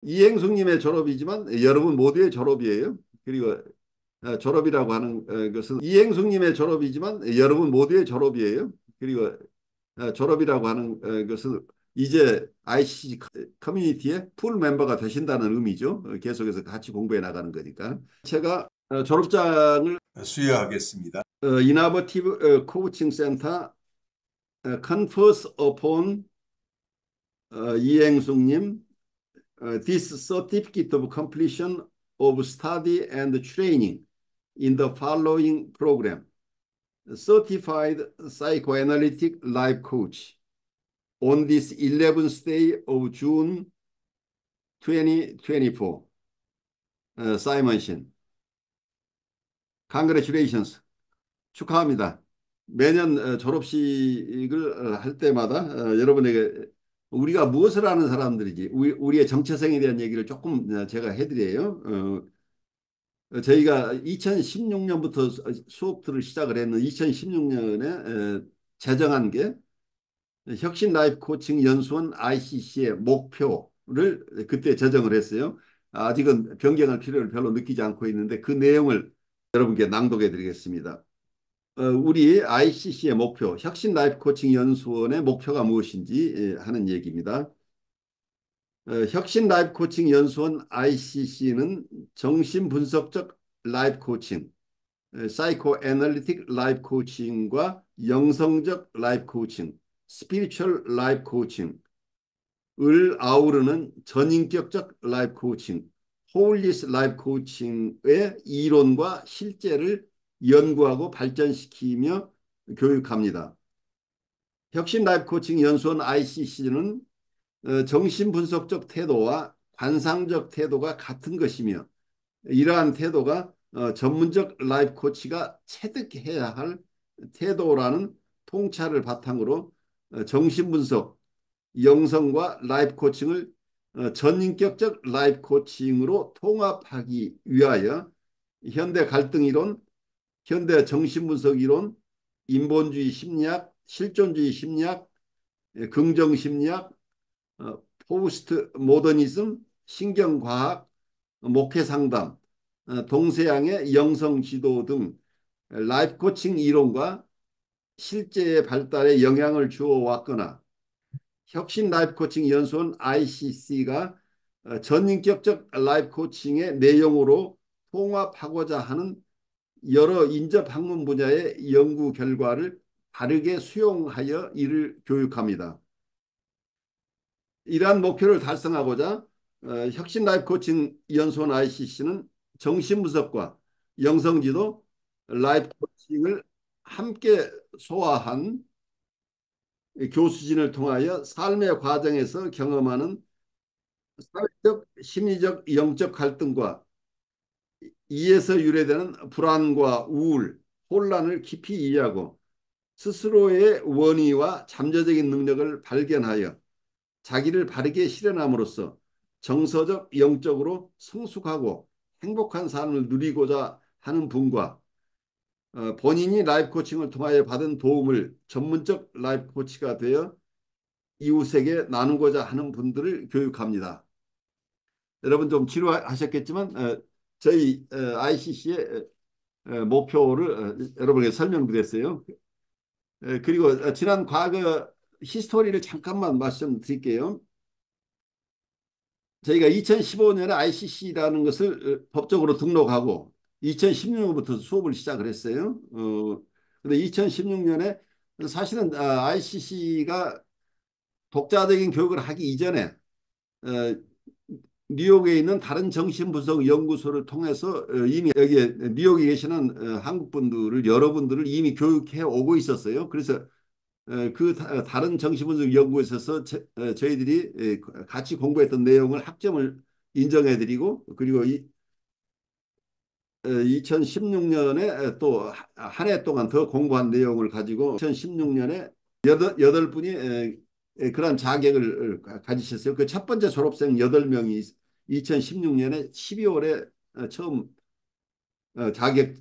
이행숙님의 졸업이지만 여러분 모두의 졸업이에요. 그리고 졸업이라고 하는 것은 이행숙님의 졸업이지만 여러분 모두의 졸업이에요. 그리고 졸업이라고 하는 것은 이제 ICC 커뮤니티의 풀 멤버가 되신다는 의미죠. 계속해서 같이 공부해 나가는 거니까. 제가 졸업장을 수여하겠습니다. 이나버티브 코칭 센터 컨퍼스 어폰 이행숙님 this certificate of completion of study and training in the following program. Certified Psychoanalytic Life Coach on this 11th day of June 2024. Simon Shin. Congratulations. 축하합니다. 매년 졸업식을 할 때마다 여러분에게 우리가 무엇을 하는 사람들이지 우리의 정체성에 대한 얘기를 조금 제가 해드려요. 저희가 2016년부터 수업들을 시작을 했는 2016년에 제정한 게 혁신 라이프 코칭 연수원 ICC의 목표를 그때 제정을 했어요. 아직은 변경할 필요를 별로 느끼지 않고 있는데 그 내용을 여러분께 낭독해 드리겠습니다. 우리 ICC의 목표, 혁신 라이프 코칭 연수원의 목표가 무엇인지 하는 얘기입니다. 혁신 라이프 코칭 연수원 ICC는 정신분석적 라이프 코칭, 사이코 애널리틱 라이프 코칭과 영성적 라이프 코칭, 스피리추얼 라이프 코칭을 아우르는 전인격적 라이프 코칭, 홀리스 라이프 코칭의 이론과 실제를 연구하고 발전시키며 교육합니다. 혁신 라이프 코칭 연수원 ICC는 정신분석적 태도와 관상적 태도가 같은 것이며 이러한 태도가 전문적 라이프 코치가 체득해야 할 태도라는 통찰을 바탕으로 정신분석, 영성과 라이프 코칭을 전인격적 라이프 코칭으로 통합하기 위하여 현대 갈등 이론, 현대 정신분석 이론, 인본주의 심리학, 실존주의 심리학, 긍정 심리학, 포스트 모더니즘, 신경과학, 목회 상담, 동서양의 영성 지도 등 라이프 코칭 이론과 실제의 발달에 영향을 주어 왔거나 혁신 라이프 코칭 연수원 ICC가 전인격적 라이프 코칭의 내용으로 통합하고자 하는 여러 인접 학문 분야의 연구 결과를 바르게 수용하여 이를 교육합니다. 이러한 목표를 달성하고자 혁신 라이프 코칭 연수원 ICC는 정신분석과 영성지도, 라이프 코칭을 함께 소화한 교수진을 통하여 삶의 과정에서 경험하는 사회적, 심리적, 영적 갈등과 이에서 유래되는 불안과 우울, 혼란을 깊이 이해하고 스스로의 원의와 잠재적인 능력을 발견하여 자기를 바르게 실현함으로써 정서적, 영적으로 성숙하고 행복한 삶을 누리고자 하는 분과 본인이 라이프 코칭을 통하여 받은 도움을 전문적 라이프 코치가 되어 이웃에게 나누고자 하는 분들을 교육합니다. 여러분 좀 지루하셨겠지만 저희 ICC의 목표를 여러분에게 설명드렸어요. 그리고 지난 과거 히스토리를 잠깐만 말씀드릴게요. 저희가 2015년에 ICC라는 것을 법적으로 등록하고 2016년부터 수업을 시작을 했어요. 근데 2016년에 사실은 ICC가 독자적인 교육을 하기 이전에 어, 뉴욕에 있는 다른 정신분석 연구소를 통해서 이미 여기 뉴욕에 계시는 한국 분들을 여러분들을 이미 교육해 오고 있었어요. 그래서 그 다른 정신분석 연구소에서 저희들이 같이 공부했던 내용을 학점을 인정해드리고 그리고 2016년에 또 한 해 동안 더 공부한 내용을 가지고 2016년에 여덟 분이 그런 자격을 가지셨어요. 그 첫 번째 졸업생 8명이 2016년에 12월에 처음 자격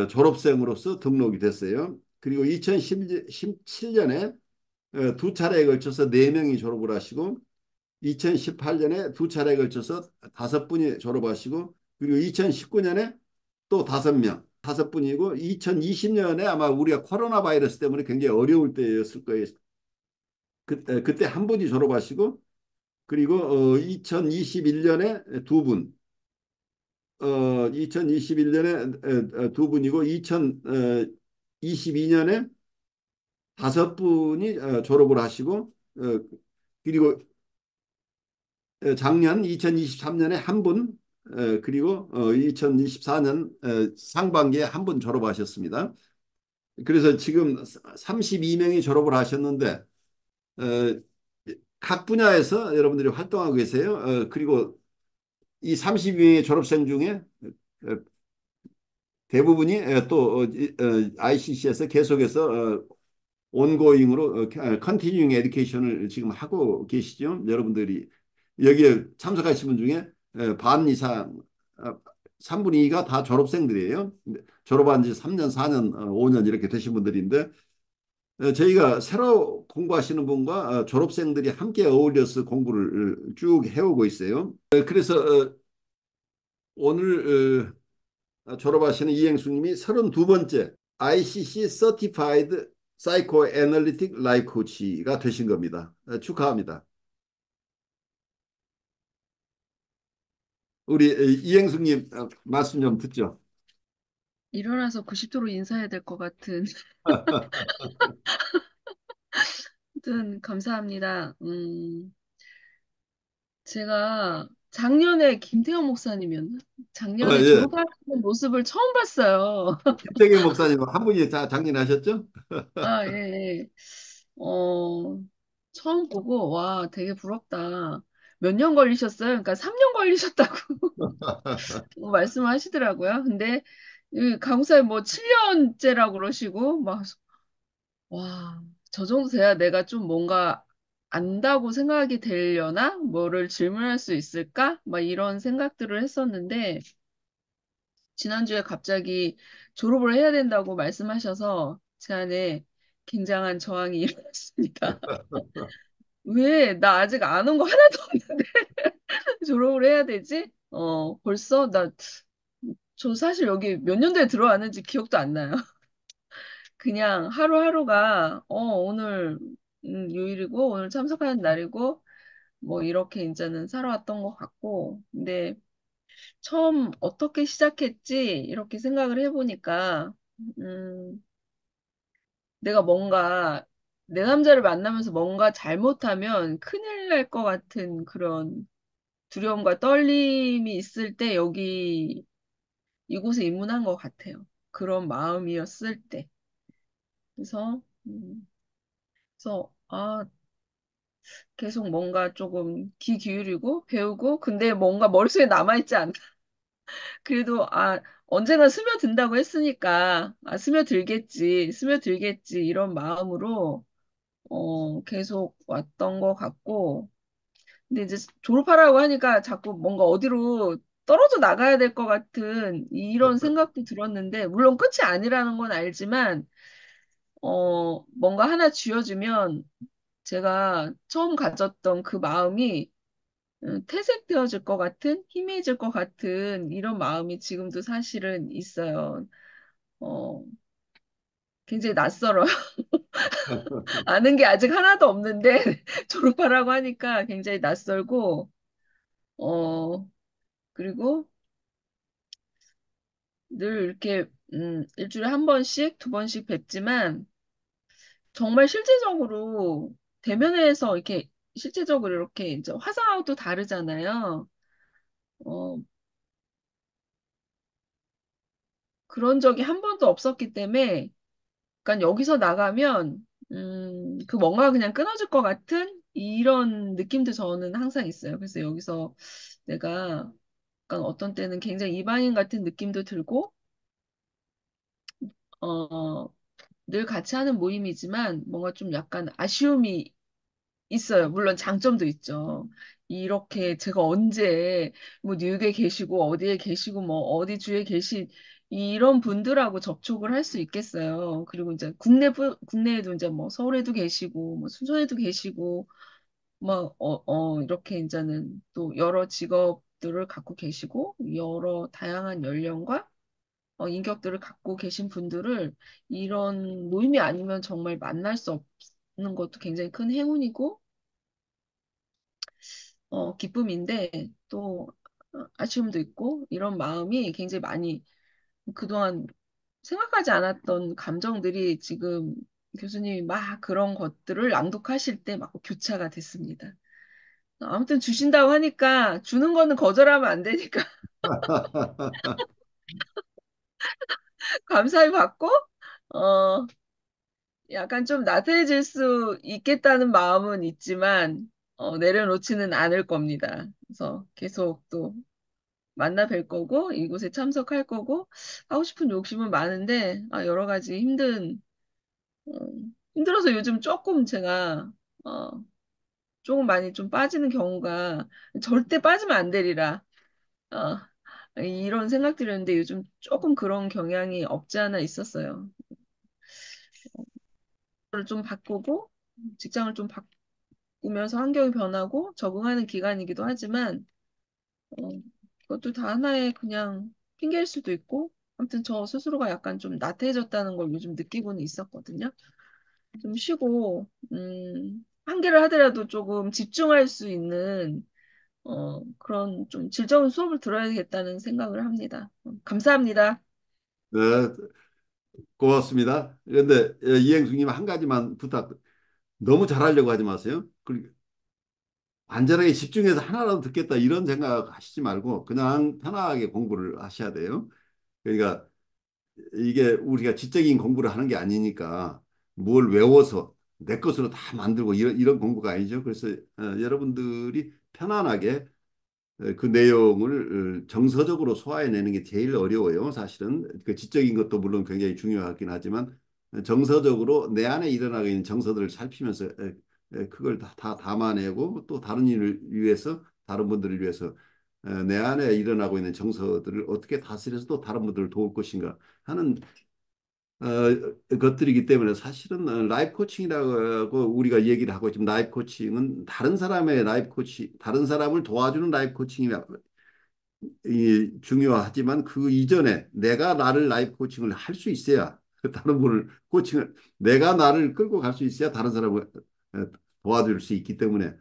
졸업생으로서 등록이 됐어요. 그리고 2017년에 두 차례에 걸쳐서 4명이 졸업을 하시고 2018년에 두 차례에 걸쳐서 다섯 분이 졸업하시고, 그리고 2019년에 또 다섯 분이고, 2020년에 아마 우리가 코로나 바이러스 때문에 굉장히 어려울 때였을 거예요. 그때 한 분이 졸업하시고, 그리고 2021년에 두 분, 2021년에 두 분이고, 2022년에 다섯 분이 졸업을 하시고, 그리고 작년 2023년에 한 분, 그리고 2024년 상반기에 한 분 졸업하셨습니다. 그래서 지금 32명이 졸업을 하셨는데, 어, 각 분야에서 여러분들이 활동하고 계세요. 그리고 이 32명의 졸업생 중에 어, 대부분이 또 ICC에서 계속해서 온고잉으로 컨티뉴잉 에듀케이션을 지금 하고 계시죠. 여러분들이 여기에 참석하신 분 중에 반 이상 3분의 2가 다 졸업생들이에요. 졸업한 지 3년, 4년, 5년 이렇게 되신 분들인데 저희가 새로 공부하시는 분과 졸업생들이 함께 어울려서 공부를 쭉 해오고 있어요. 그래서 오늘 졸업하시는 이행수님이 32번째 ICC Certified Psychoanalytic Life Coach가 되신 겁니다. 축하합니다. 우리 이행수님 말씀 좀 듣죠. 일어나서 90도로 인사해야 될 것 같은. 아무튼 감사합니다. 제가 작년에 김태형 목사님이었나? 작년에 예. 졸업하는 모습을 처음 봤어요. 김태경 목사님 한 분이 다 장년하셨죠? 아, 예, 예. 어, 처음 보고, 와, 되게 부럽다. 몇 년 걸리셨어요? 그러니까 3년 걸리셨다고 말씀하시더라고요. 근데, 이 강사님 뭐 7년째라고 그러시고, 막, 와, 저 정도 돼야 내가 좀 뭔가 안다고 생각이 되려나? 뭐를 질문할 수 있을까? 막 이런 생각들을 했었는데, 지난주에 갑자기 졸업을 해야 된다고 말씀하셔서 제 안에 굉장한 저항이 일어났습니다. 왜? 나 아직 아는 거 하나도 없는데 졸업을 해야 되지? 벌써? 저 사실 여기 몇 년도에 들어왔는지 기억도 안 나요. 그냥 하루하루가, 오늘, 요일이고, 오늘 참석하는 날이고, 뭐, 이렇게 이제는 살아왔던 것 같고, 근데 처음 어떻게 시작했지? 이렇게 생각을 해보니까, 음, 내가 뭔가, 내 남자를 만나면서 뭔가 잘못하면 큰일 날 것 같은 그런 두려움과 떨림이 있을 때 여기, 이곳에 입문한 것 같아요. 그런 마음이었을 때. 그래서, 아, 계속 뭔가 조금 귀 기울이고 배우고 근데 뭔가 머릿속에 남아있지 않다. 그래도 언젠가 스며든다고 했으니까 스며들겠지 이런 마음으로 계속 왔던 것 같고 근데 이제 졸업하라고 하니까 자꾸 뭔가 어디로 떨어져 나가야 될 것 같은 이런 생각도 들었는데 물론 끝이 아니라는 건 알지만 뭔가 하나 쥐어주면 제가 처음 가졌던 그 마음이 퇴색되어질 것 같은, 희미해질 것 같은 이런 마음이 지금도 사실은 있어요. 어, 굉장히 낯설어요. 아는 게 아직 하나도 없는데 졸업하라고 하니까 굉장히 낯설고, 어, 그리고 늘 이렇게 일주일에 한 번씩, 두 번씩 뵙지만 정말 실제적으로 대면에서 이렇게 실제적으로 이렇게 이제 화상하고도 다르잖아요. 어, 그런 적이 한 번도 없었기 때문에 그러니까 여기서 나가면 그 뭔가가 그냥 끊어질 것 같은 이런 느낌도 저는 항상 있어요. 그래서 여기서 내가 약간 어떤 때는 굉장히 이방인 같은 느낌도 들고 어, 늘 같이 하는 모임이지만 뭔가 좀 약간 아쉬움이 있어요. 물론 장점도 있죠. 이렇게 제가 언제 뭐 뉴욕에 계시고 어디에 계시고 뭐 어디 주에 계신 이런 분들하고 접촉을 할 수 있겠어요. 그리고 이제 국내에도 이제 뭐 서울에도 계시고 뭐 순천에도 계시고 이렇게 이제는 또 여러 직업들을 갖고 계시고, 여러 다양한 연령과 인격들을 갖고 계신 분들을 이런 모임이 아니면 정말 만날 수 없는 것도 굉장히 큰 행운이고, 기쁨인데, 또 아쉬움도 있고, 이런 마음이 굉장히 많이 그동안 생각하지 않았던 감정들이 지금 교수님이 막 그런 것들을 낭독하실 때 막 교차가 됐습니다. 아무튼 주신다고 하니까 주는 거는 거절하면 안 되니까 감사히 받고 어 약간 좀 나태해질 수 있겠다는 마음은 있지만 내려놓지는 않을 겁니다. 그래서 계속 또 만나 뵐 거고 이곳에 참석할 거고 하고 싶은 욕심은 많은데 여러 가지 어, 힘들어서 요즘 조금 제가 어, 조금 많이 좀 빠지는 경우가 절대 빠지면 안 되리라. 어, 이런 생각들이었는데 요즘 조금 그런 경향이 없지 않아 있었어요. 를좀 바꾸고 직장을 좀 바꾸면서 환경이 변하고 적응하는 기간이기도 하지만 어, 그것도 다 하나의 그냥 핑계일 수도 있고 아무튼 저 스스로가 약간 좀 나태해졌다는 걸 요즘 느끼고는 있었거든요. 좀 쉬고 한계를 하더라도 조금 집중할 수 있는 그런 좀 질 좋은 수업을 들어야겠다는 생각을 합니다. 감사합니다. 네, 고맙습니다. 그런데 이행수님 한 가지만 부탁. 너무 잘하려고 하지 마세요. 그리고 안전하게 집중해서 하나라도 듣겠다 이런 생각 하시지 말고 그냥 편하게 공부를 하셔야 돼요. 그러니까 이게 우리가 지적인 공부를 하는 게 아니니까 뭘 외워서 내 것으로 다 만들고 이런 공부가 아니죠. 그래서 여러분들이 편안하게 그 내용을 정서적으로 소화해내는 게 제일 어려워요. 사실은 그 지적인 것도 물론 굉장히 중요하긴 하지만 정서적으로 내 안에 일어나고 있는 정서들을 살피면서 그걸 다 담아내고 또 다른 일을 위해서 다른 분들을 위해서 내 안에 일어나고 있는 정서들을 어떻게 다스려서 또 다른 분들을 도울 것인가 하는 것들이기 때문에 사실은 라이프 코칭이라고 우리가 얘기를 하고 지금 라이프 코칭은 다른 사람의 라이프 코칭, 다른 사람을 도와주는 라이프 코칭이 중요하지만 그 이전에 내가 나를 라이프 코칭을 할 수 있어야 다른 분을 코칭을 내가 나를 끌고 갈 수 있어야 다른 사람을 도와줄 수 있기 때문에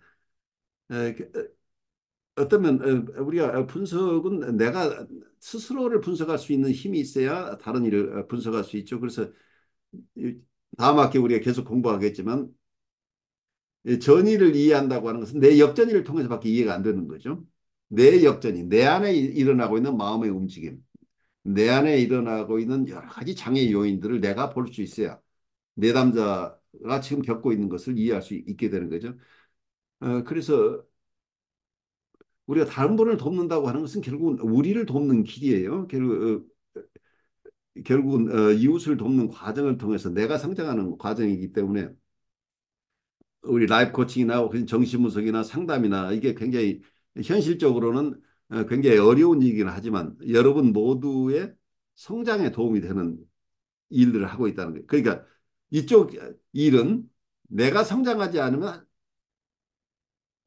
어쩌면 우리가 분석은 내가 스스로를 분석할 수 있는 힘이 있어야 다른 일을 분석할 수 있죠. 그래서 다음 학기 우리가 계속 공부하겠지만 전의를 이해한다고 하는 것은 내 역전의를 통해서밖에 이해가 안 되는 거죠. 내 역전이 내 안에 일어나고 있는 마음의 움직임, 내 안에 일어나고 있는 여러 가지 장애 요인들을 내가 볼 수 있어야 내담자가 지금 겪고 있는 것을 이해할 수 있게 되는 거죠. 그래서 우리가 다른 분을 돕는다고 하는 것은 결국은 우리를 돕는 길이에요. 결국은 이웃을 돕는 과정을 통해서 내가 성장하는 과정이기 때문에 우리 라이프 코칭이나 정신분석이나 상담이나 이게 굉장히 현실적으로는 굉장히 어려운 일이긴 하지만 여러분 모두의 성장에 도움이 되는 일들을 하고 있다는 거예요. 그러니까 이쪽 일은 내가 성장하지 않으면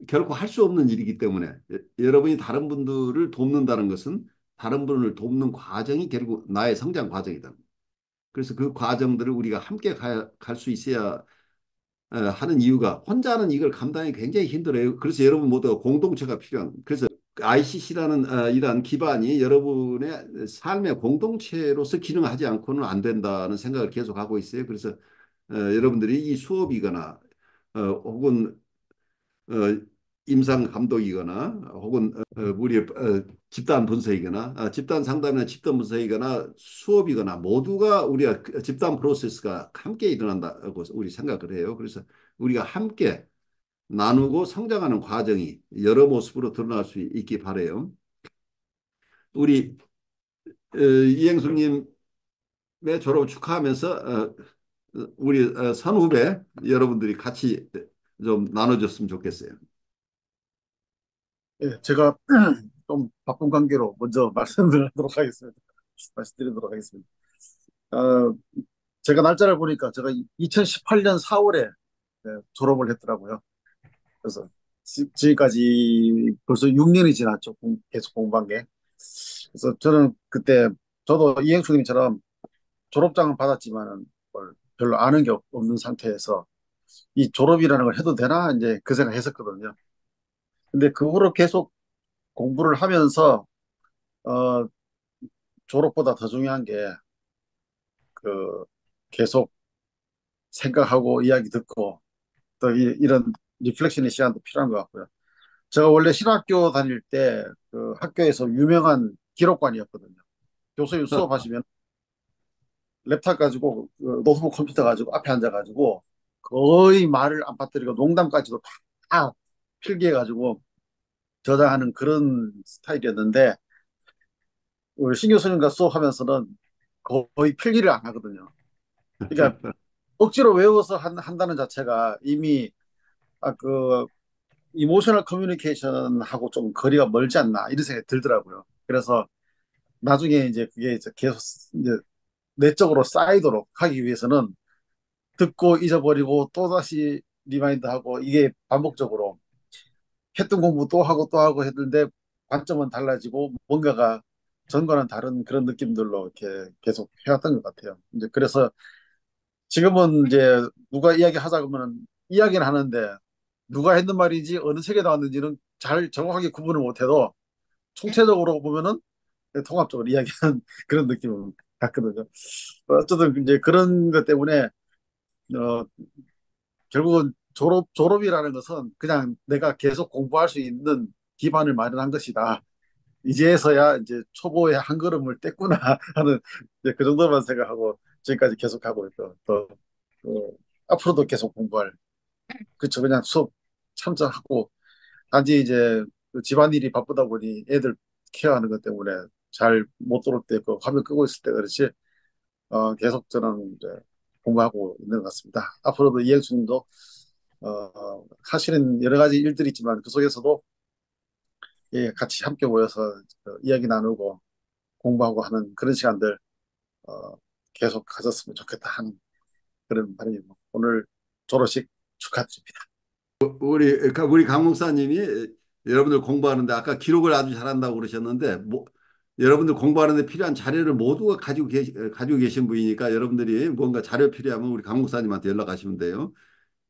결코 할 수 없는 일이기 때문에 여러분이 다른 분들을 돕는다는 것은 다른 분을 돕는 과정이 결국 나의 성장 과정이다. 그래서 그 과정들을 우리가 함께 갈 수 있어야 하는 이유가 혼자는 이걸 감당하기 굉장히 힘들어요. 그래서 여러분 모두가 공동체가 필요한. 그래서 ICC라는 이러한 기반이 여러분의 삶의 공동체로서 기능하지 않고는 안 된다는 생각을 계속 하고 있어요. 그래서 여러분들이 이 수업이거나 혹은 어, 임상 감독이거나 혹은 우리 집단 분석이거나 집단 상담이나 집단 분석이거나 수업이거나 모두가 우리가 집단 프로세스가 함께 일어난다고 우리 생각을 해요. 그래서 우리가 함께 나누고 성장하는 과정이 여러 모습으로 드러날 수 있기 바래요. 우리 이행수님의 졸업 축하하면서 우리 선후배 여러분들이 같이 좀 나눠줬으면 좋겠어요. 예, 제가 좀 바쁜 관계로 먼저 말씀드리도록 하겠습니다. 말씀드리도록 하겠습니다. 어, 제가 날짜를 보니까 제가 2018년 4월에 졸업을 했더라고요. 그래서 지금까지 벌써 6년이 지났죠. 계속 공부한 게. 그래서 저는 그때 저도 이행수님처럼 졸업장은 받았지만은 뭘 별로 아는 게 없는 상태에서 이 졸업이라는 걸 해도 되나 이제 그 생각했었거든요. 근데 그 후로 계속 공부를 하면서 어, 졸업보다 더 중요한 게 그 계속 생각하고 이야기 듣고 또 이런 리플렉션의 시간도 필요한 것 같고요. 제가 원래 신학교 다닐 때 그 학교에서 유명한 기록관이었거든요. 교수님 수업하시면 랩탑 가지고 그 노트북 컴퓨터 가지고 앞에 앉아가지고 거의 말을 안 빠뜨리고 농담까지도 다 필기해가지고 저장하는 그런 스타일이었는데 우리 신 교수님과 수업하면서는 거의 필기를 안 하거든요. 그러니까 억지로 외워서 한다는 자체가 이미 그 이모셔널 커뮤니케이션하고 좀 거리가 멀지 않나 이런 생각이 들더라고요. 그래서 나중에 이제 그게 이제 계속 이제 내적으로 쌓이도록 하기 위해서는 듣고 잊어버리고 또다시 리마인드하고 이게 반복적으로 했던 공부 또 하고 또 하고 했는데 관점은 달라지고 뭔가가 전과는 다른 그런 느낌들로 이렇게 계속 해왔던 것 같아요. 이제 그래서 지금은 이제 누가 이야기하자 그러면 이야기는 하는데 누가 했는 말인지 어느 책에 나왔는지는 잘 정확하게 구분을 못해도 총체적으로 보면은 통합적으로 이야기하는 그런 느낌은 같거든요. 어쨌든 이제 그런 것 때문에 어, 결국은 졸업이라는 것은 그냥 내가 계속 공부할 수 있는 기반을 마련한 것이다. 이제서야 이제 초보의 한 걸음을 뗐구나 하는 이제 그 정도만 생각하고 지금까지 계속하고 있고 또 앞으로도 계속 공부할 그쵸 그냥 수업 참석하고 단지 이제 그 집안일이 바쁘다 보니 애들 케어하는 것 때문에 잘 못 들을 때 그 화면 끄고 있을 때 그렇지 계속 저는 이제 공부하고 있는 것 같습니다. 앞으로도 이행수님도 사실은 여러 가지 일들이 있지만 그 속에서도 예, 같이 함께 모여서 이야기 나누고 공부하고 하는 그런 시간들 어, 계속 가졌으면 좋겠다 하는 그런 바람이고 오늘 졸업식 축하드립니다. 우리 강 목사님이 여러분들 공부하는데 아까 기록을 아주 잘한다고 그러셨는데 뭐 여러분들 공부하는데 필요한 자료를 모두 가지고 계신 분이니까 여러분들이 뭔가 자료 필요하면 우리 강 목사님한테 연락하시면 돼요.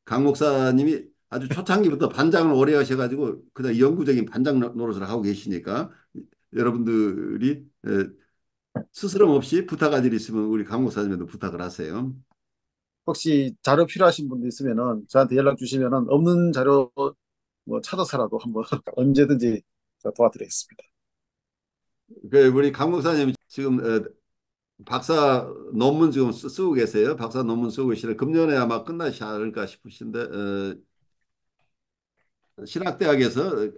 강 목사님이 아주 초창기부터 반장을 오래 하셔가지고 그냥 영구적인 반장 노릇을 하고 계시니까 여러분들이 스스럼 없이 부탁할 일 있으면 우리 강 목사님한테 부탁을 하세요. 혹시 자료 필요하신 분도 있으면은 저한테 연락 주시면은 없는 자료 뭐 찾아서라도 한번 언제든지 도와드리겠습니다. 우리 강 목사님 지금 박사 논문 지금 쓰고 계세요. 박사 논문 쓰고 계시는데 금년에 아마 끝나지 않을까 싶으신데 신학대학에서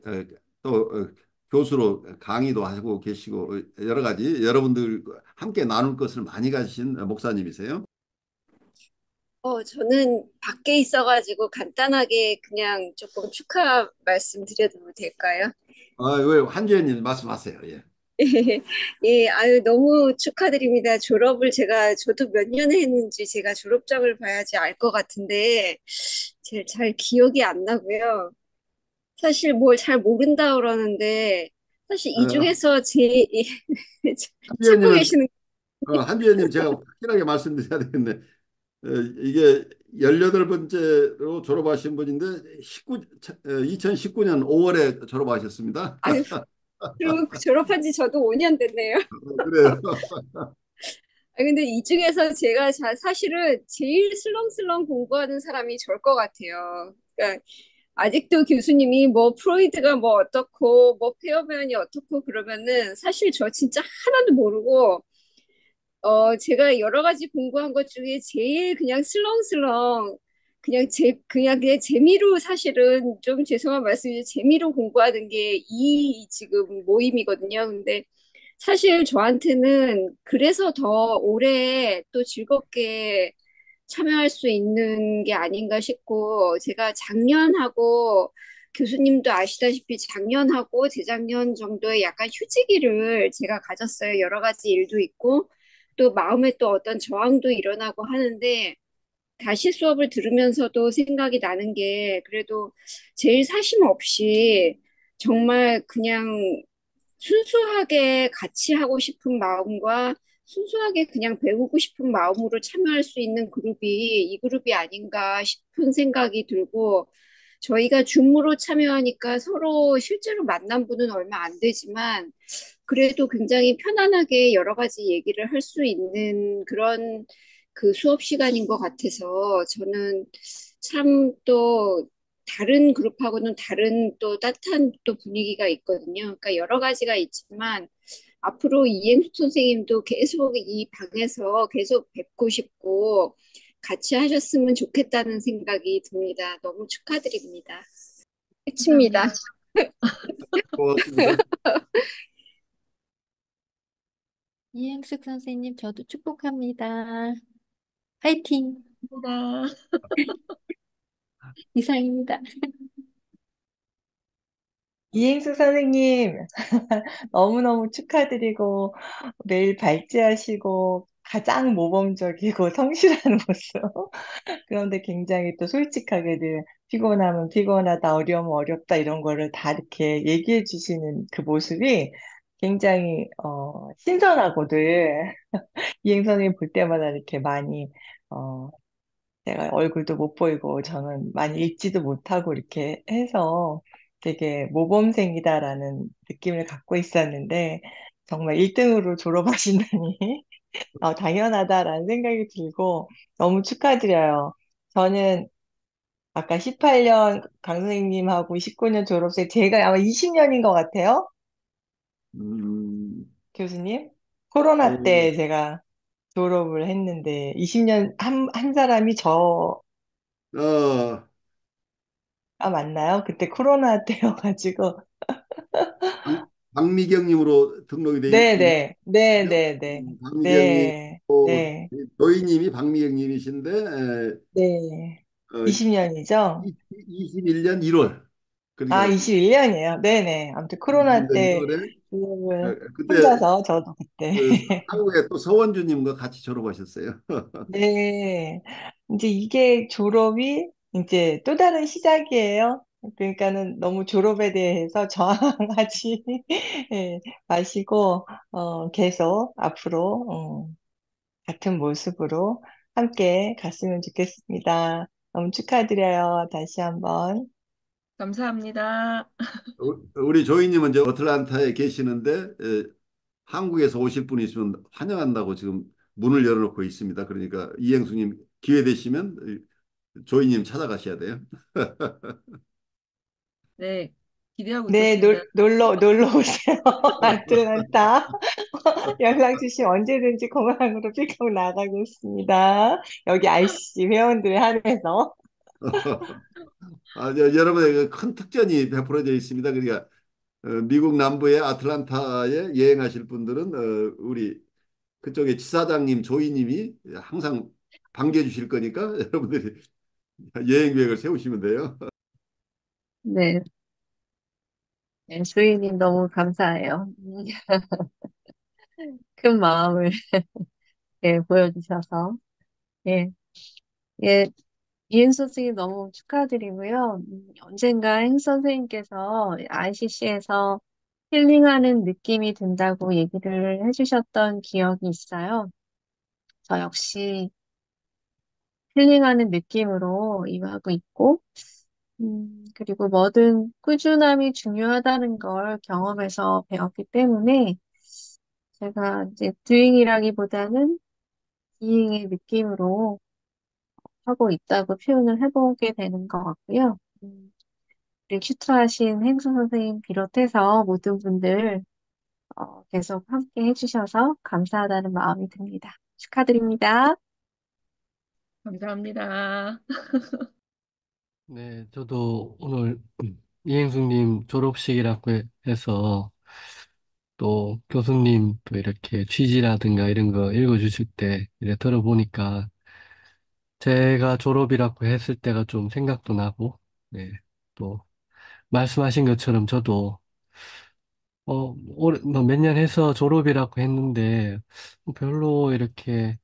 또 교수로 강의도 하고 계시고 여러 가지 여러분들 함께 나눌 것을 많이 가지신 목사님이세요. 저는 밖에 있어가지고 간단하게 그냥 조금 축하 말씀드려도 될까요? 왜 한주연님 말씀하세요. 예. 예, 아유, 너무 축하드립니다. 저도 몇 년에 했는지 제가 졸업장을 봐야지 알 것 같은데, 제일 잘 기억이 안 나고요. 사실 뭘 잘 모른다 그러는데, 사실 이 어, 중에서 찾고 한주연님은 계시는, 한주연님 제가 확실하게 말씀드려야 되겠네. 이게 18번째로 졸업하신 분인데 2019년 5월에 졸업하셨습니다. 아유, 그리고 졸업한 지 저도 5년 됐네요. 그래요. 근데 이 중에서 제가 사실은 제일 슬렁슬렁 공부하는 사람이 저일 것 같아요. 그러니까 아직도 교수님이 뭐 프로이드가 뭐 어떻고 뭐 페어면이 어떻고 그러면은 사실 저 진짜 하나도 모르고 제가 여러 가지 공부한 것 중에 제일 그냥 슬렁슬렁 그냥 재미로 사실은 좀 죄송한 말씀이지만 재미로 공부하는 게 이 지금 모임이거든요. 근데 사실 저한테는 그래서 더 오래 또 즐겁게 참여할 수 있는 게 아닌가 싶고, 제가 작년하고 교수님도 아시다시피 작년하고 재작년 정도에 약간 휴지기를 제가 가졌어요. 여러 가지 일도 있고, 또 마음에 또 어떤 저항도 일어나고 하는데, 다시 수업을 들으면서도 생각이 나는 게 그래도 제일 사심 없이 정말 그냥 순수하게 같이 하고 싶은 마음과 순수하게 그냥 배우고 싶은 마음으로 참여할 수 있는 그룹이 이 그룹이 아닌가 싶은 생각이 들고 저희가 줌으로 참여하니까 서로 실제로 만난 분은 얼마 안 되지만 그래도 굉장히 편안하게 여러 가지 얘기를 할 수 있는 그런 그 수업 시간인 것 같아서 저는 참 또 다른 그룹하고는 다른 또 따뜻한 또 분위기가 있거든요. 그러니까 여러 가지가 있지만 앞으로 이행숙 선생님도 계속 이 방에서 계속 뵙고 싶고 같이 하셨으면 좋겠다는 생각이 듭니다. 너무 축하드립니다. 끝입니다. 감사합니다. 고맙습니다. 이행숙 선생님, 저도 축복합니다. 화이팅! 감사합니다. 이상입니다. 이행수 선생님, 너무너무 축하드리고, 매일 발제하시고, 가장 모범적이고 성실한 모습. 그런데 굉장히 또 솔직하게 늘 피곤하면 피곤하다, 어려우면 어렵다, 이런 거를 다 이렇게 얘기해 주시는 그 모습이 굉장히, 신선하고 늘 이행 선생님 볼 때마다 이렇게 많이, 어, 제가 얼굴도 못 보이고 저는 많이 읽지도 못하고 이렇게 해서 되게 모범생이다라는 느낌을 갖고 있었는데 정말 1등으로 졸업하신다니 당연하다라는 생각이 들고 너무 축하드려요. 저는 아까 18년 강 선생님하고 19년 졸업생 제가 아마 20년인 것 같아요. 음, 교수님. 예, 코로나 때 제가 졸업을 했는데 20년 한 사람이 저 어, 맞나요? 그때 코로나 때여가지고. 박미경님으로 등록이 돼 있는 네네, 거죠? 네네네, 박미경님, 네, 네, 노이님이 박미경님이신데, 네. 어, 20년이죠? 21년 1월. 아, 그러니까 21년이에요. 네네. 아무튼 코로나 21년 때 1월에 졸업을 그때 혼자서 저도 그때. 그 한국에 또 서원주님과 같이 졸업하셨어요. 네. 이제 이게 졸업이 이제 또 다른 시작이에요. 그러니까는 너무 졸업에 대해서 저항하지 예, 마시고, 계속 앞으로, 같은 모습으로 함께 갔으면 좋겠습니다. 너무 축하드려요. 다시 한번. 감사합니다. 우리 조이님은 이제 어틀란타에 계시는데 한국에서 오실 분이 있으면 환영한다고 지금 문을 열어놓고 있습니다. 그러니까 이행수님 기회 되시면 조이님 찾아가셔야 돼요. 네, 기대하고 네, 있겠습니다. 놀러 오세요. 아틀란타. 연락 주시면 언제든지 공항으로 픽업 나가겠습니다. 여기 ICC 회원들 한해서. 여러분의 그큰 특전이 베풀어져 있습니다. 그러니까 미국 남부의 아틀란타에 여행하실 분들은 우리 그쪽에 지사장님 조이님이 항상 반겨해 주실 거니까 여러분들이 여행 계획을 세우시면 돼요. 네, 네, 주인님 너무 감사해요. 큰 마음을 예, 보여주셔서. 예, 예, 이은 선생님 너무 축하드리고요. 언젠가 행 선생님께서 ICC에서 힐링하는 느낌이 든다고 얘기를 해주셨던 기억이 있어요. 저 역시 힐링하는 느낌으로 임하고 있고, 그리고 뭐든 꾸준함이 중요하다는 걸 경험해서 배웠기 때문에 제가 이제 doing이라기보다는 being의 느낌으로 하고 있다고 표현을 해보게 되는 것 같고요. 우리 큐트하신 행수 선생님 비롯해서 모든 분들 계속 함께 해주셔서 감사하다는 마음이 듭니다. 축하드립니다. 감사합니다. 네, 저도 오늘 이행숙님 졸업식이라고 해서 또 교수님 또 이렇게 취지라든가 이런 거 읽어주실 때 이래 들어보니까 제가 졸업이라고 했을 때가 좀 생각도 나고, 네, 또 말씀하신 것처럼 저도 올해 뭐몇 년 해서 졸업이라고 했는데 별로 이렇게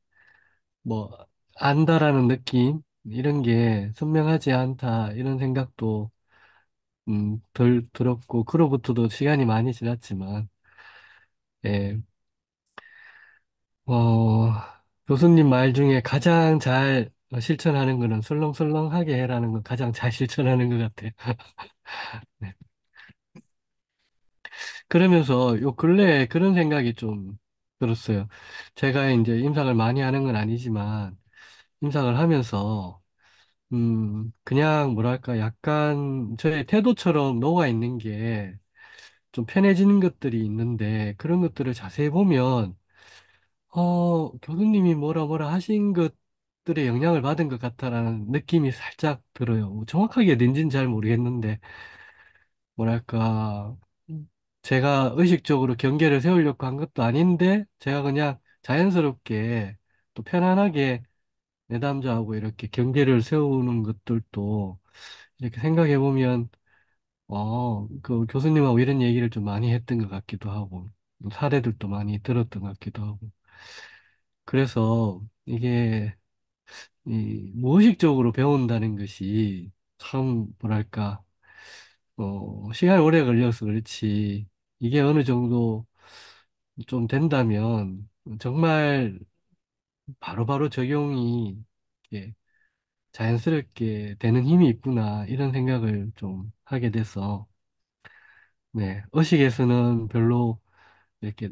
뭐 안다라는 느낌, 이런 게 선명하지 않다, 이런 생각도, 덜 들었고, 그로부터도 시간이 많이 지났지만, 예, 어, 교수님 말 중에 가장 잘 실천하는 거는 설렁설렁하게 해라는 거 가장 잘 실천하는 것 같아요. 네. 그러면서 요 근래에 그런 생각이 좀 들었어요. 제가 이제 임상을 많이 하는 건 아니지만, 임상을 하면서, 그냥 뭐랄까, 약간 저의 태도처럼 녹아 있는 게 좀 편해지는 것들이 있는데, 그런 것들을 자세히 보면, 교수님이 뭐라 뭐라 하신 것들의 영향을 받은 것 같다라는 느낌이 살짝 들어요. 뭐 정확하게 낸지는 잘 모르겠는데, 뭐랄까, 제가 의식적으로 경계를 세우려고 한 것도 아닌데, 제가 그냥 자연스럽게 또 편안하게 내담자하고 이렇게 경계를 세우는 것들도 이렇게 생각해 보면, 그 교수님하고 이런 얘기를 좀 많이 했던 것 같기도 하고, 사례들도 많이 들었던 것 같기도 하고. 그래서 이게 이 무의식적으로 배운다는 것이 참 뭐랄까, 시간이 오래 걸려서 그렇지, 이게 어느 정도 좀 된다면 정말 바로바로 적용이 이렇게 자연스럽게 되는 힘이 있구나, 이런 생각을 좀 하게 돼서, 네, 의식에서는 별로 이렇게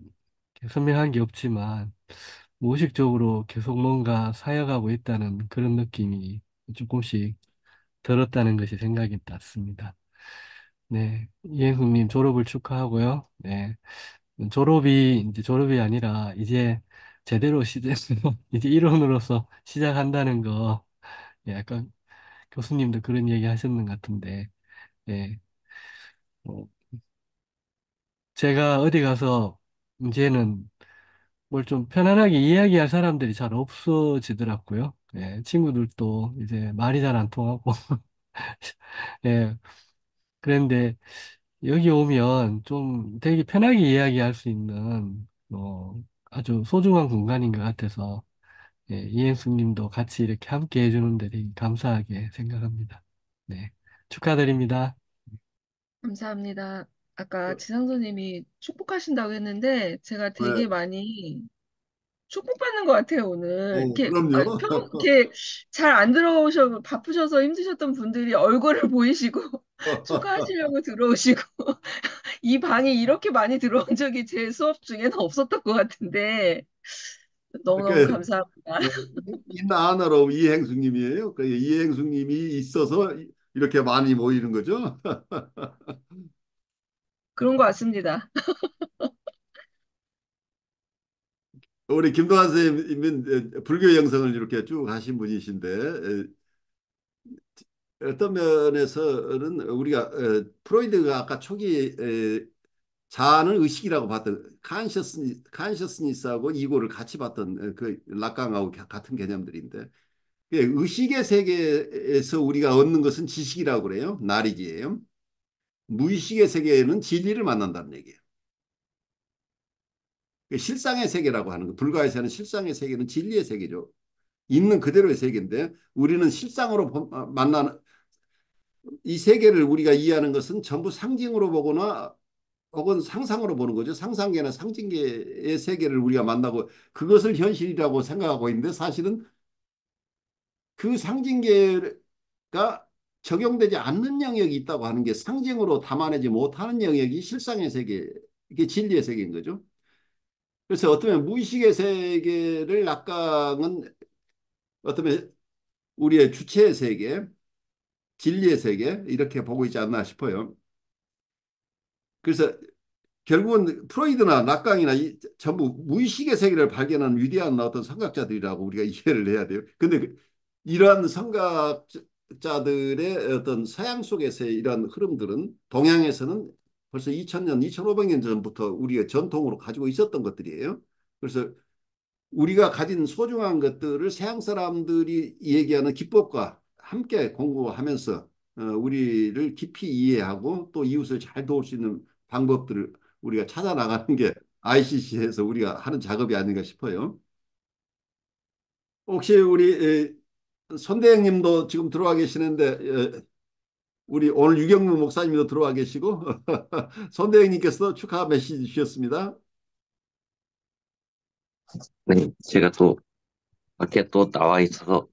선명한 게 없지만, 무의식적으로 계속 뭔가 사여가고 있다는 그런 느낌이 조금씩 들었다는 것이 생각이 났습니다. 네, 이행숙님 졸업을 축하하고요. 네, 이제 졸업이 아니라 이제 제대로 이제 일원으로서 시작한다는 거, 예, 약간 교수님도 그런 얘기 하셨는 것 같은데, 예, 어, 제가 어디 가서 이제는 뭘 좀 편안하게 이야기할 사람들이 잘 없어지더라고요. 예, 친구들도 이제 말이 잘 안 통하고, 예, 그런데 여기 오면 좀 되게 편하게 이야기할 수 있는, 아주 소중한 공간인 것 같아서, 예, 이행숙 님도 같이 이렇게 함께 해주는 데 되게 감사하게 생각합니다. 네, 축하드립니다. 감사합니다. 아까 지상선님이 축복하신다고 했는데 제가 네. 되게 많이 축복받는 것 같아요, 오늘. 이렇게, 그럼요. 이렇게 잘 안 들어오셔, 바쁘셔서 힘드셨던 분들이 얼굴을 보이시고, 축하하시려고 들어오시고, 이 방이 이렇게 많이 들어온 적이 제 수업 중에는 없었던 것 같은데, 너무너무 그, 감사합니다. 인하나로 이행숙님이에요. 그 이행숙님이 있어서 이렇게 많이 모이는 거죠. 그런 것 같습니다. 우리 김동환 선생님은 불교 영성을 이렇게 쭉 하신 분이신데, 어떤 면에서는 우리가 프로이드가 아까 초기 자아는 의식이라고 봤던 컨셔스니스하고 이고를 같이 봤던 그 락강하고 같은 개념들인데, 의식의 세계에서 우리가 얻는 것은 지식이라고 그래요. 나리지예요. 무의식의 세계에는 진리를 만난다는 얘기예요. 실상의 세계라고 하는 거. 불가에서는 실상의 세계는 진리의 세계죠. 있는 그대로의 세계인데 우리는 실상으로 만나는 이 세계를 우리가 이해하는 것은 전부 상징으로 보거나 혹은 상상으로 보는 거죠. 상상계나 상징계의 세계를 우리가 만나고 그것을 현실이라고 생각하고 있는데 사실은 그 상징계가 적용되지 않는 영역이 있다고 하는 게 상징으로 담아내지 못하는 영역이 실상의 세계, 이게 진리의 세계인 거죠. 그래서 어쩌면 무의식의 세계를 낙강은 어쩌면 우리의 주체의 세계, 진리의 세계 이렇게 보고 있지 않나 싶어요. 그래서 결국은 프로이드나 낙강이나 전부 무의식의 세계를 발견한 위대한 어떤 선각자들이라고 우리가 이해를 해야 돼요. 근데 이러한 선각자들의 어떤 서양 속에서의 이러한 흐름들은 동양에서는 벌써 2000년, 2500년 전부터 우리가 전통으로 가지고 있었던 것들이에요. 그래서 우리가 가진 소중한 것들을 서양 사람들이 얘기하는 기법과 함께 공부하면서 우리를 깊이 이해하고 또 이웃을 잘 도울 수 있는 방법들을 우리가 찾아 나가는 게 ICC에서 우리가 하는 작업이 아닌가 싶어요. 혹시 우리 손대행님도 지금 들어와 계시는데 우리 오늘 유경무 목사님도 들어와 계시고 손대행님께서 축하 메시지 주셨습니다. 네, 제가 또 밖에 또 나와 있어서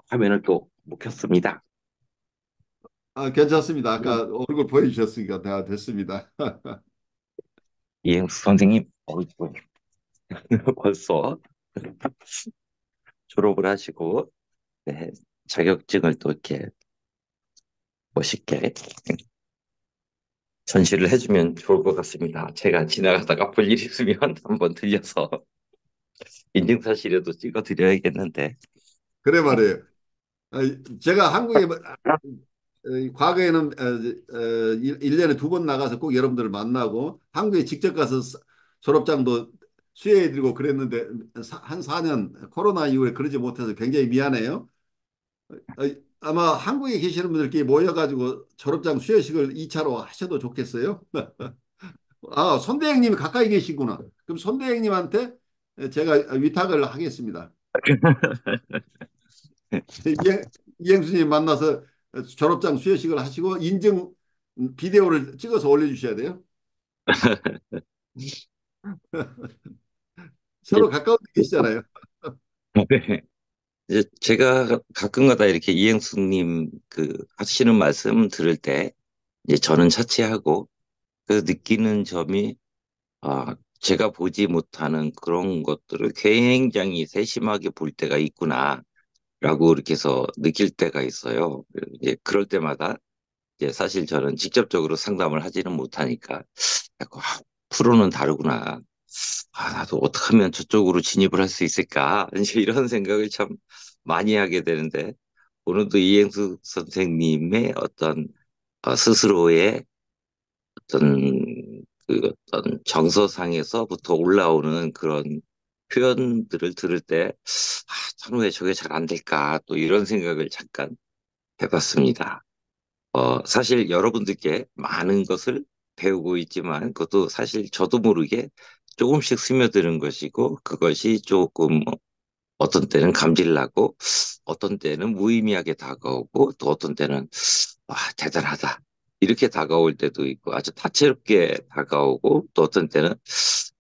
화면을 또 못 켰습니다. 괜찮습니다. 네. 아까 얼굴 보여주셨으니까 다 됐습니다. 이행수 선생님, 어이구, 벌써 졸업을 하시고, 네, 자격증을 또 이렇게 멋있게 전시를 해주면 좋을 것 같습니다. 제가 지나가다가 볼 일 있으면 한번 들려서 인증사실에도 찍어드려야겠는데. 그래 말이에요. 제가 한국에 과거에는 1년에 2번 나가서 꼭 여러분들을 만나고 한국에 직접 가서 졸업장도 수여해드리고 그랬는데 한 4년 코로나 이후에 그러지 못해서 굉장히 미안해요. 아마 한국에 계시는 분들끼리 모여가지고 졸업장 수여식을 2차로 하셔도 좋겠어요. 손대행님이 가까이 계시구나. 그럼 손대행님한테 제가 위탁을 하겠습니다. 이행수님 만나서 졸업장 수여식을 하시고 인증 비디오를 찍어서 올려주셔야 돼요. 이제, 서로 가까운 데 계시잖아요. 네. 이제 제가 가끔가다 이렇게 이행수님 하시는 말씀 들을 때 이제 저는 차치하고 그 느끼는 점이 제가 보지 못하는 그런 것들을 굉장히 세심하게 볼 때가 있구나라고 이렇게 해서 느낄 때가 있어요. 이제 그럴 때마다 이제 사실 저는 직접적으로 상담을 하지는 못하니까 약간 프로는 다르구나. 나도 어떻게 하면 저쪽으로 진입을 할 수 있을까? 이제 이런 생각을 참 많이 하게 되는데 오늘도 이행수 선생님의 어떤 스스로의 어떤 정서상에서부터 올라오는 그런 표현들을 들을 때, 저는 왜 저게 잘 안 될까? 또 이런 생각을 잠깐 해봤습니다. 사실 여러분들께 많은 것을 배우고 있지만, 그것도 사실 저도 모르게 조금씩 스며드는 것이고, 그것이 조금 어떤 때는 감질나고, 어떤 때는 무의미하게 다가오고, 또 어떤 때는, 와, 대단하다. 이렇게 다가올 때도 있고, 아주 다채롭게 다가오고, 또 어떤 때는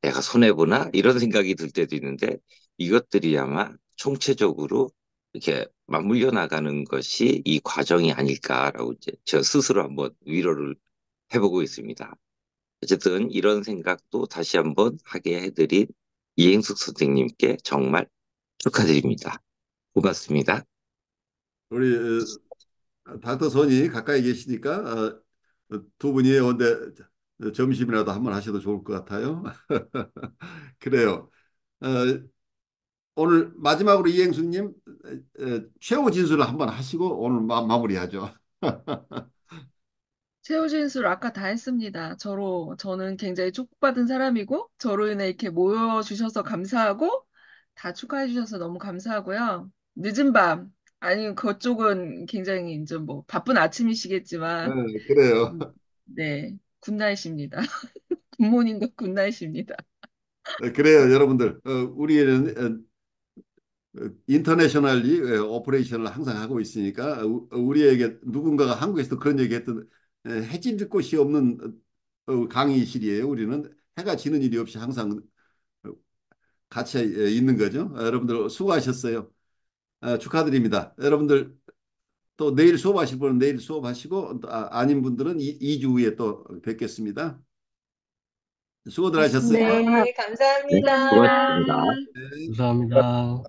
내가 손해보나? 이런 생각이 들 때도 있는데, 이것들이 아마 총체적으로 이렇게 맞물려 나가는 것이 이 과정이 아닐까라고 이제 저 스스로 한번 위로를 해보고 있습니다. 어쨌든 이런 생각도 다시 한번 하게 해드린 이행숙 선생님께 정말 축하드립니다. 고맙습니다. 우리 닥터 손이 가까이 계시니까 두 분이 언제 점심이라도 한번 하셔도 좋을 것 같아요. 그래요. 어, 오늘 마지막으로 이행수님 최후 진술을 한번 하시고 오늘 마무리하죠. 최후 진술 아까 다 했습니다. 저는 굉장히 축복받은 사람이고, 저로 인해 이렇게 모여주셔서 감사하고, 다 축하해주셔서 너무 감사하고요. 늦은 밤, 아니, 그쪽은 굉장히 이제 뭐, 바쁜 아침이시겠지만, 그래요. 네, 굿나잇입니다. 굿모닝과 굿나잇입니다. 그래요, 여러분들. 우리는 인터내셔널리 오퍼레이션을 항상 하고 있으니까 우리에게 누군가가 한국에서도 그런 얘기했던 해질 곳이 없는 강의실이에요. 우리는 해가 지는 일이 없이 항상 같이 있는 거죠. 여러분들 수고하셨어요. 축하드립니다. 여러분들 또 내일 수업하실 분은 내일 수업하시고 아닌 분들은 2주 후에 또 뵙겠습니다. 수고들 하셨어요. 네, 네, 감사합니다. 수고하셨습니다. 네. 감사합니다.